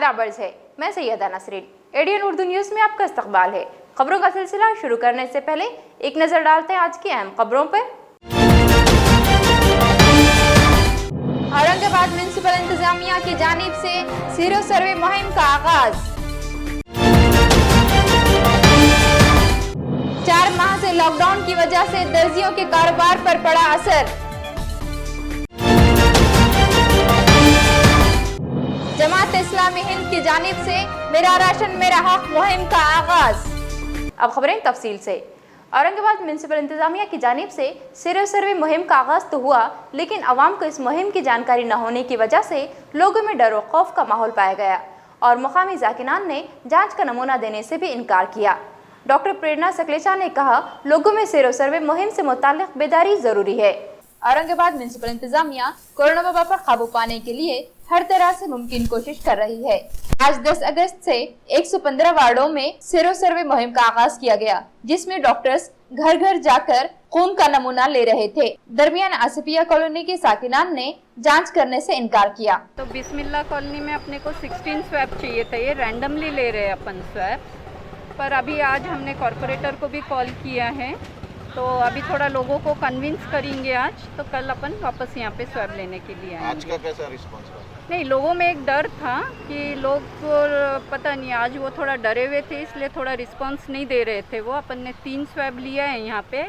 आदाब अर्ज़ है, मैं सैयदा नसरीन। एडीएन उर्दू न्यूज़ में आपका इस्तकबाल है। खबरों का सिलसिला शुरू करने से पहले एक नज़र डालते हैं आज की अहम खबरों पर। औरंगाबाद म्युनिसिपल इंतजामिया की जानिब से सीरो सर्वे मुहिम का आगाज। 4 माह से लॉकडाउन की वजह से दर्जियों के कारोबार पर पड़ा असर। जमात इस्लामी हिंद की जानिब से मेरा राशन मेरा हक मुहिम का आगाज। अब खबरें तफसील से। औरंगाबाद म्युनिसिपल इंतजामिया की जानिब से सीरो सर्वे मुहिम का आगाज तो हुआ, लेकिन आवाम को इस मुहिम की जानकारी न होने की वजह से लोगों में डर और खौफ का माहौल पाया गया और मुकामी जाकिरान ने जांच का नमूना देने से भी इनकार किया। डॉक्टर प्रेरणा सकलेचा ने कहा, लोगों में सीरो सर्वे मुहिम से मुताल्लिक बेदारी जरूरी है। औरंगाबाद म्युनिसिपल इंतजामिया कोरोना वबा पर काबू पाने के लिए हर तरह से मुमकिन कोशिश कर रही है। आज 10 अगस्त से 115 वार्डों में सीरो सर्वे मुहिम का आगाज किया गया, जिसमें डॉक्टर्स घर घर जाकर खून का नमूना ले रहे थे। दरमियान आसिफिया कॉलोनी के साकिनान ने जांच करने से इनकार किया। तो बिस्मिल्लाह कॉलोनी में अपने को 16 स्वैब चाहिए थे। ये रैंडमली ले रहे हैं अपन स्वैब, पर अभी आज हमने कॉर्पोरेटर को भी कॉल किया है, तो अभी थोड़ा लोगों को कन्विंस करेंगे आज, तो कल अपन वापस यहाँ पे स्वैब लेने के लिए आएंगे। आज का कैसा रिस्पांस रहा? नहीं, लोगों में एक डर था कि लोग पता नहीं, आज वो थोड़ा डरे हुए थे, इसलिए थोड़ा रिस्पांस नहीं दे रहे थे। वो अपन ने 3 स्वैब लिया है यहाँ पे,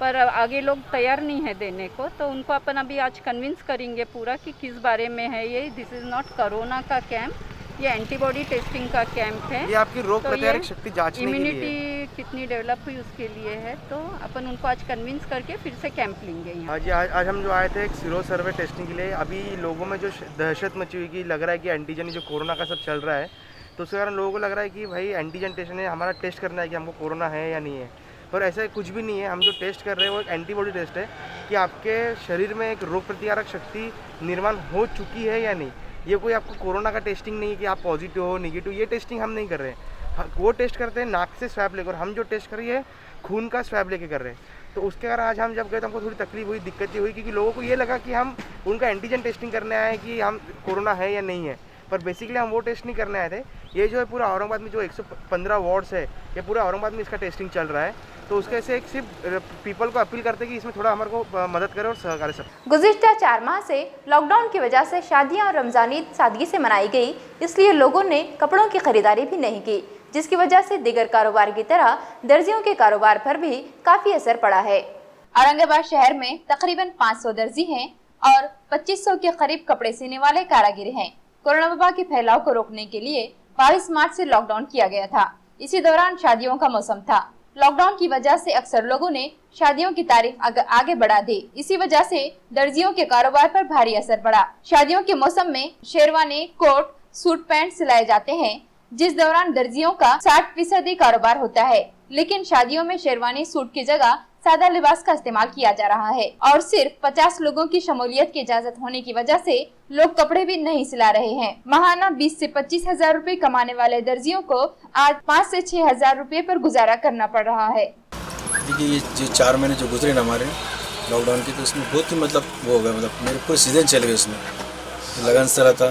पर आगे लोग तैयार नहीं है देने को, तो उनको अपन अभी आज कन्विंस करेंगे पूरा कि किस बारे में है ये। दिस इज़ नॉट कोरोना का कैंप, ये एंटीबॉडी टेस्टिंग का कैंप है। ये आपकी रोग प्रतिरोधक शक्ति जांचने के लिए, इम्यूनिटी कितनी डेवलप हुई उसके लिए है। तो अपन उनको आज कन्विंस करके फिर से कैंप लेंगे यहाँ। आज हम जो आए थे एक सीरो सर्वे टेस्टिंग के लिए। अभी लोगों में जो दहशत मची हुई की लग रहा है कि एंटीजन जो कोरोना का सब चल रहा है, तो उसके कारण लोगों को लग रहा है कि भाई एंटीजन टेस्ट है, हमारा टेस्ट करना है कि हमको कोरोना है या नहीं है। पर ऐसा कुछ भी नहीं है। हम जो टेस्ट कर रहे हैं वो एक एंटीबॉडी टेस्ट है कि आपके शरीर में एक रोग प्रतिकारक शक्ति निर्माण हो चुकी है या नहीं। ये कोई आपको कोरोना का टेस्टिंग नहीं है कि आप पॉजिटिव हो निगेटिव, ये टेस्टिंग हम नहीं कर रहे हैं। वो टेस्ट करते हैं नाक से स्वैब लेकर, हम जो टेस्ट कर रही है खून का स्वैब लेके कर रहे हैं। तो उसके कारण आज हम जब गए तो हमको थोड़ी तकलीफ हुई, दिक्कतें हुई, क्योंकि लोगों को ये लगा कि हम उनका एंटीजन टेस्टिंग करने आए हैं कि हम कोरोना है या नहीं है, पर बेसिकली हम वो टेस्ट नहीं करने आए थे। ये जो है पूरा औरंगाबाद में जो 115 वार्ड्स है, ये पूरा औरंगाबाद में इसका टेस्टिंग चल रहा है। तो उसके से एक सिर्फ पीपल को अपील करते हैं कि इसमें थोड़ा हमारे को मदद करें और सहकारी सब। गुज़िश्ता 4 माह से लॉकडाउन की वजह से शादियां और रमज़ान ईद सादगी से मनाई गई, इसलिए लोगों ने कपड़ों की खरीदारी भी नहीं की, जिसकी वजह से दीगर कारोबार की तरह दर्जियों के कारोबार पर भी काफ़ी असर पड़ा है। औरंगाबाद शहर में तकरीबन 500 दर्जी हैं और 2500 के करीब कपड़े सीने वाले कारीगर हैं। कोरोना वबा के फैलाव को रोकने के लिए 22 मार्च से लॉकडाउन किया गया था। इसी दौरान शादियों का मौसम था। लॉकडाउन की वजह से अक्सर लोगों ने शादियों की तारीख आगे बढ़ा दी। इसी वजह से दर्जियों के कारोबार पर भारी असर पड़ा। शादियों के मौसम में शेरवानी, कोट, सूट पैंट सिलाए जाते हैं, जिस दौरान दर्जियों का 60% कारोबार होता है। लेकिन शादियों में शेरवानी, सूट की जगह सादा लिबास का इस्तेमाल किया जा रहा है और सिर्फ 50 लोगों की शमूलियत की इजाजत होने की वजह से लोग कपड़े भी नहीं सिला रहे हैं। माहाना 20 से 25 हजार रूपए कमाने वाले दर्जियों को आज 5 से 6 हजार रूपए पर गुजारा करना पड़ रहा है। देखिए, ये जो 4 महीने जो गुजरे ना हमारे लॉकडाउन की, तो उसमें बहुत ही वो हो गया, मेरे पूरे सीजन चले गए उसमें। लगन सरा था,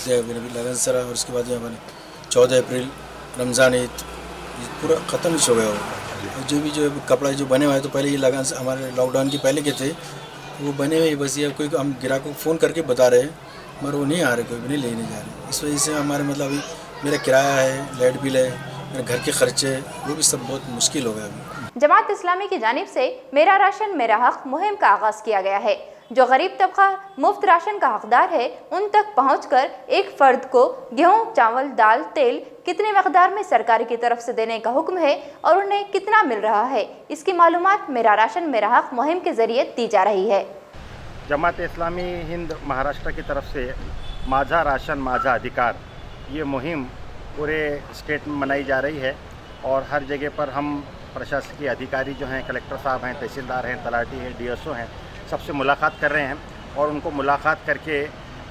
लगन सरा, और उसके बाद जो हमारे 14 अप्रैल रमज़ान ईद, पूरा ख़त्म ही हो गया। जो भी जो कपड़ा जो बने हुए हैं, तो पहले ये लगन से हमारे लॉकडाउन के पहले के थे, वो बने हुए, बस ये कोई हम ग्राहक को फ़ोन करके बता रहे हैं, मगर वो नहीं आ रहे, कोई भी नहीं लेने जा रहे। इस वजह से हमारे अभी मेरा किराया है, लाइट बिल है, मेरे घर के खर्चे, वो भी सब बहुत मुश्किल हो गया अभी। जमात इस्लामी की जानिब से मेरा राशन मेरा हक मुहिम का आगाज़ किया गया है। जो गरीब तबका मुफ्त राशन का हकदार है, उन तक पहुंचकर एक फ़र्द को गेहूं, चावल, दाल, तेल कितने मकदार में सरकार की तरफ से देने का हुक्म है और उन्हें कितना मिल रहा है, इसकी मालूमात मेरा राशन मेरा हक मुहिम के ज़रिए दी जा रही है। जमात इस्लामी हिंद महाराष्ट्र की तरफ से माझा राशन माझा अधिकार, ये मुहिम पूरे स्टेट में मनाई जा रही है और हर जगह पर हम प्रशासकीय अधिकारी जो हैं, कलेक्टर साहब हैं, तहसीलदार हैं, तलाटी हैं, DSO हैं, सबसे मुलाकात कर रहे हैं और उनको मुलाकात करके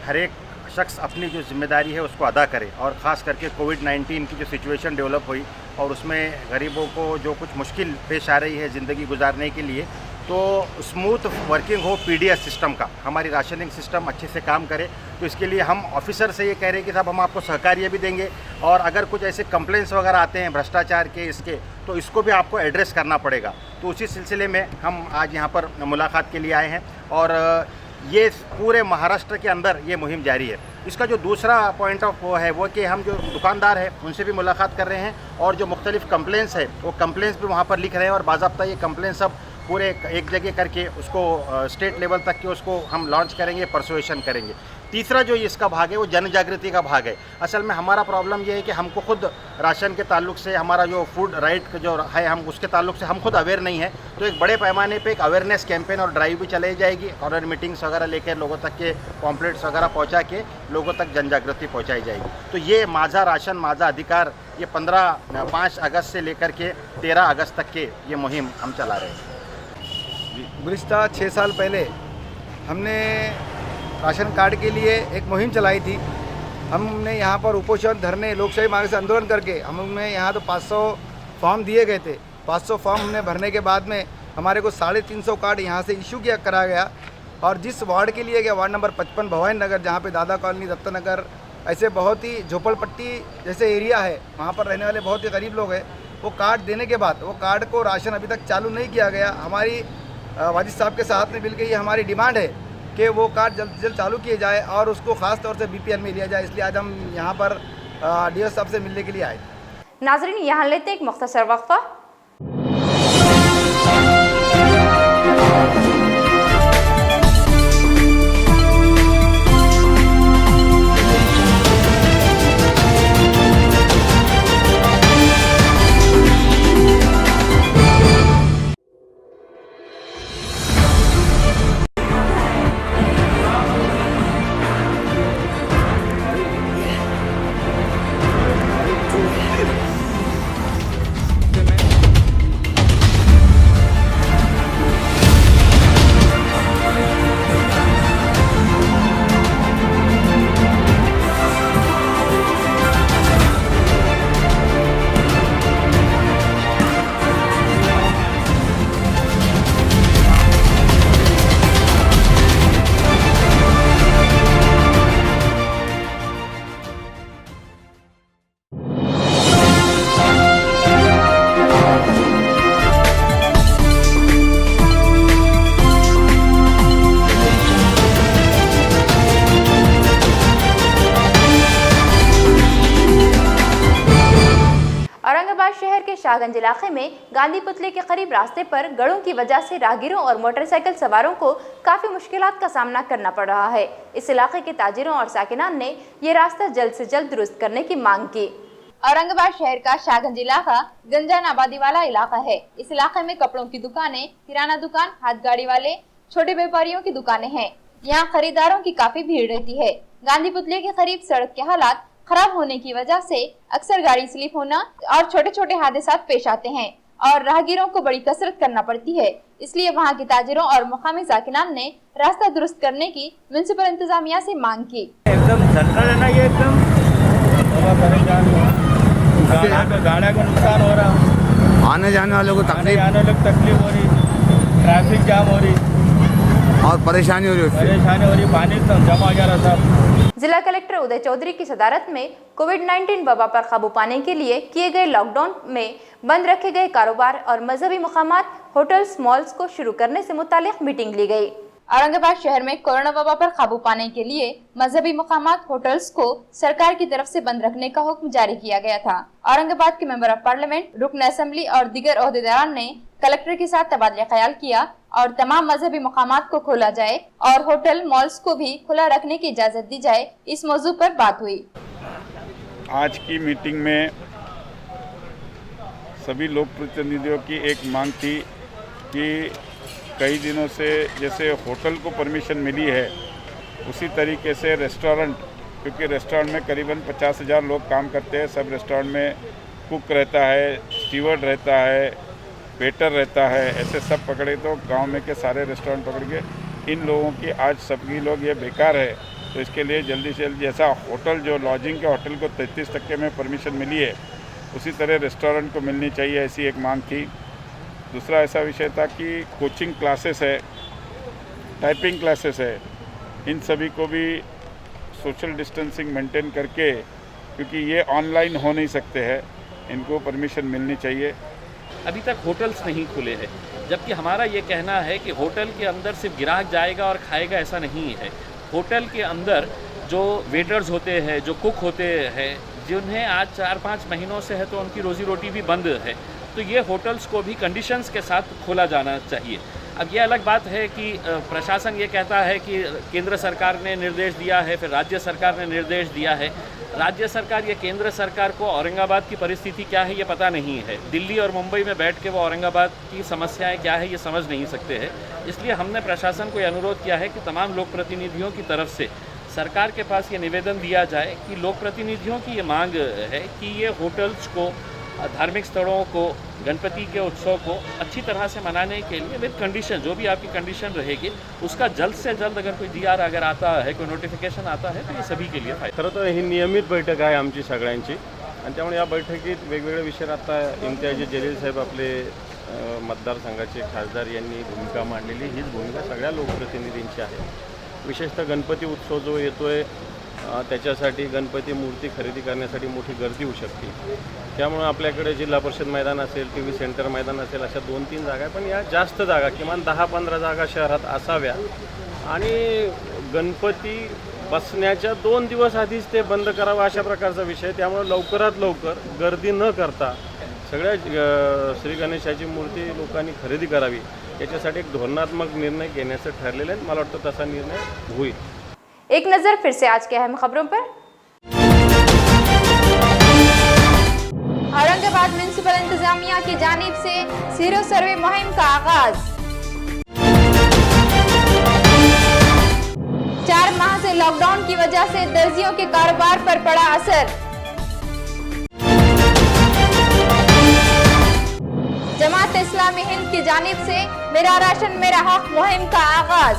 हर एक शख्स अपनी जो जिम्मेदारी है उसको अदा करे। और ख़ास करके कोविड-19 की जो सिचुएशन डेवलप हुई और उसमें गरीबों को जो कुछ मुश्किल पेश आ रही है ज़िंदगी गुजारने के लिए, तो स्मूथ वर्किंग हो पीडीएस सिस्टम का, हमारी राशनिंग सिस्टम अच्छे से काम करे। तो इसके लिए हम ऑफिसर से ये कह रहे हैं कि साहब हम आपको सहकार्य भी देंगे, और अगर कुछ ऐसे कंप्लेंट्स वगैरह आते हैं भ्रष्टाचार के इसके, तो इसको भी आपको एड्रेस करना पड़ेगा। तो उसी सिलसिले में हम आज यहाँ पर मुलाकात के लिए आए हैं, और ये पूरे महाराष्ट्र के अंदर ये मुहिम जारी है। इसका जो दूसरा पॉइंट ऑफ वो है वो कि हम जो दुकानदार हैं उनसे भी मुलाकात कर रहे हैं, और जो मुख्तलिफ कंप्लेंट्स है वो कंप्लेंट्स भी वहाँ पर लिख रहे हैं, और बाज़ाब्ता ये कंप्लेंट्स सब पूरे एक जगह करके उसको स्टेट लेवल तक के उसको हम लॉन्च करेंगे, परसुएशन करेंगे। तीसरा जो इसका भाग है वो जन जागृति का भाग है। असल में हमारा प्रॉब्लम ये है कि हमको खुद राशन के ताल्लुक से, हमारा जो फूड राइट जो है हम उसके ताल्लुक से हम खुद अवेयर नहीं है। तो एक बड़े पैमाने पे एक अवेयरनेस कैंपेन और ड्राइव भी चलाई जाएगी, और मीटिंग्स वगैरह लेकर लोगों तक के पॉम्पलेट्स वगैरह पहुंचा के लोगों तक जन जागृति पहुंचाई जाएगी। तो ये माझा राशन माझा अधिकार ये 5 अगस्त से लेकर के 13 अगस्त तक के ये मुहिम हम चला रहे हैं। गुज़िश्ता 6 साल पहले हमने राशन कार्ड के लिए एक मुहिम चलाई थी। हमने यहाँ पर उपोषण, धरने, लोकशाही मार्ग से आंदोलन करके हमने यहाँ तो 500 फॉर्म दिए गए थे। 500 फॉर्म हमने भरने के बाद में हमारे को 350 कार्ड यहाँ से इशू करा गया, और जिस वार्ड के लिए गया, वार्ड नंबर 55 भवानी नगर, जहाँ पे दादा कॉलोनी, दत्तनगर, ऐसे बहुत ही झोपड़पट्टी जैसे एरिया है, वहाँ पर रहने वाले बहुत ही गरीब लोग हैं। वो कार्ड देने के बाद वो कार्ड को राशन अभी तक चालू नहीं किया गया। हमारी वाजिद साहब के साथ में मिलकर ये हमारी डिमांड है कि वो कार्ड जल्द से जल्द चालू किए जाए, और उसको ख़ास तौर से बीपीएल में लिया जाए। इसलिए आज हम यहाँ पर डीओ साहब से मिलने के लिए आए। नाजरीन, यहाँ लेते एक मुख्तसर वक्फा। औरंगाबाद शहर के शाहगंज इलाके में गांधी पुतले के करीब रास्ते पर गड़ों की वजह से राहगीरों और मोटरसाइकिल सवारों को काफी मुश्किलात का सामना करना पड़ रहा है। इस इलाके के ताजिरों और साकिनान ने ये रास्ता जल्द से जल्द दुरुस्त करने की मांग की। औरंगाबाद शहर का शाहगंज इलाका गंजान आबादी वाला इलाका है। इस इलाके में कपड़ों की दुकानें, किराना दुकान, हाथ गाड़ी वाले, छोटे व्यापारियों की दुकानें हैं। यहाँ खरीदारों की काफी भीड़ रहती है। गांधी पुतले के करीब सड़क के हालात खराब होने की वजह से अक्सर गाड़ी स्लिप होना और छोटे छोटे हादसे पेश आते हैं, और राहगीरों को बड़ी कसरत करना पड़ती है। इसलिए वहां के ताजिरों और मुकामी साकिनान ने रास्ता दुरुस्त करने की म्युनिसिपल इंतजामिया से मांग की। एकदम सेंट्रल है ना, ये एकदम गाड़ियों को नुकसान हो रहा, आने जाने वालों को तकलीफ हो रही, ट्रैफिक जाम हो रही और परेशानी हो रही, पानी जमा जा रहा था। जिला कलेक्टर उदय चौधरी की सदारत में कोविड-19 वबा पर काबू पाने के लिए किए गए लॉकडाउन में बंद रखे गए कारोबार और मजहबी मुकामात, होटल्स, मॉल्स को शुरू करने से मुतालिक मीटिंग ली गई। औरंगाबाद शहर में कोरोना वबा पर काबू पाने के लिए मजहबी मुकामात, होटल्स को सरकार की तरफ से बंद रखने का हुक्म जारी किया गया था। औरंगाबाद के मेंबर ऑफ पार्लियामेंट, रुकन असेंबली और दीगर ओहदेदारान ने कलेक्टर के साथ तबादला ख्याल किया और तमाम मजहबी मुकामात को खोला जाए और होटल, मॉल्स को भी खुला रखने की इजाजत दी जाए। इस मौजू पर बात हुई। आज की मीटिंग में सभी लोक प्रतिनिधियों की एक मांग थी कि कई दिनों से जैसे होटल को परमिशन मिली है, उसी तरीके से रेस्टोरेंट, क्योंकि रेस्टोरेंट में करीबन 50,000 लोग काम करते हैं। सब रेस्टोरेंट में कुक रहता है, स्टीवर्ड रहता है, वेटर रहता है, ऐसे सब पकड़े तो गांव में के सारे रेस्टोरेंट पकड़ के इन लोगों की आज सभी लोग ये बेकार है। तो इसके लिए जल्दी से जल्दी जैसा होटल जो लॉजिंग के होटल को 33% में परमिशन मिली है, उसी तरह रेस्टोरेंट को मिलनी चाहिए, ऐसी एक मांग थी। दूसरा ऐसा विषय था कि कोचिंग क्लासेस है, टाइपिंग क्लासेस है, इन सभी को भी सोशल डिस्टेंसिंग मेंटेन करके, क्योंकि ये ऑनलाइन हो नहीं सकते हैं, इनको परमिशन मिलनी चाहिए। अभी तक होटल्स नहीं खुले हैं, जबकि हमारा ये कहना है कि होटल के अंदर सिर्फ ग्राहक जाएगा और खाएगा, ऐसा नहीं है। होटल के अंदर जो वेटर्स होते हैं, जो कुक होते हैं, जिन्हें आज 4-5 महीनों से है तो उनकी रोजी रोटी भी बंद है, तो ये होटल्स को भी कंडीशंस के साथ खोला जाना चाहिए। अब ये अलग बात है कि प्रशासन ये कहता है कि केंद्र सरकार ने निर्देश दिया है, फिर राज्य सरकार ने निर्देश दिया है। राज्य सरकार या केंद्र सरकार को औरंगाबाद की परिस्थिति क्या है ये पता नहीं है। दिल्ली और मुंबई में बैठ के वो औरंगाबाद की समस्याएं क्या है ये समझ नहीं सकते हैं। इसलिए हमने प्रशासन को ये अनुरोध किया है कि तमाम लोक प्रतिनिधियों की तरफ से सरकार के पास ये निवेदन दिया जाए कि लोक प्रतिनिधियों की ये मांग है कि ये होटल्स को, धार्मिक स्थलों को, गणपति के उत्सव को अच्छी तरह से मनाने के लिए विद कंडीशन, जो भी आपकी कंडीशन रहेगी उसका जल्द से जल्द अगर कोई डीआर अगर आता है, कोई नोटिफिकेशन आता है, तो ये सभी के लिए फायदा। खरं तर ही नियमित बैठक आहे आमची सगळ्यांची आणि त्यामुळे या बैठकीत वेगवेगळे विषय आता इम्तियाजी जलील साहेब आपले मतदारसंघाचे खासदार यांनी भूमिका मांडलेली, हीच भूमिका सगळ्या लोकप्रतिनिधींची आहे। विशेषतः गणपती उत्सव जो येतोय त्याच्यासाठी गणपती मूर्ती खरेदी करण्यासाठी मोठी गर्दी होऊ शकते। त्यामुळे आपल्याकडे जिल्हा परिषद मैदान असेल, टी.व्ही. सेंटर मैदान असेल, अशा 2-3 जागा आहे, पण या जास्त जागा किमान 10-15 जागा शहरात असाव्या आणि गणपती बसण्याच्या 2 दिवस आधीच ते बंद करावं अशा प्रकारचा विषय। त्यामुळे लवकरात लवकर गर्दी न करता सगळ्या श्री गणेशाची मूर्ती लोकांनी खरेदी करावी, याच्यासाठी एक धोरणात्मक निर्णय घेण्याचं ठरलेलं आहे। मला वाटतं तसा निर्णय होईल। एक नज़र फिर से आज के अहम खबरों पर। औरंगाबाद म्युनिसिपल इंतजामिया की जानिब से सीरो सर्वे मुहिम का आगाज। 4 माह से लॉकडाउन की वजह से दर्जियों के कारोबार पर पड़ा असर। जमात इस्लामी हिंद की जानिब से मेरा राशन मेरा हक मुहिम का आगाज।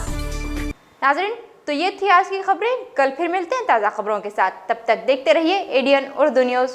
नाज़रीन, तो ये थी आज की खबरें। कल फिर मिलते हैं ताज़ा खबरों के साथ। तब तक देखते रहिए एडीएन उर्दू न्यूज़।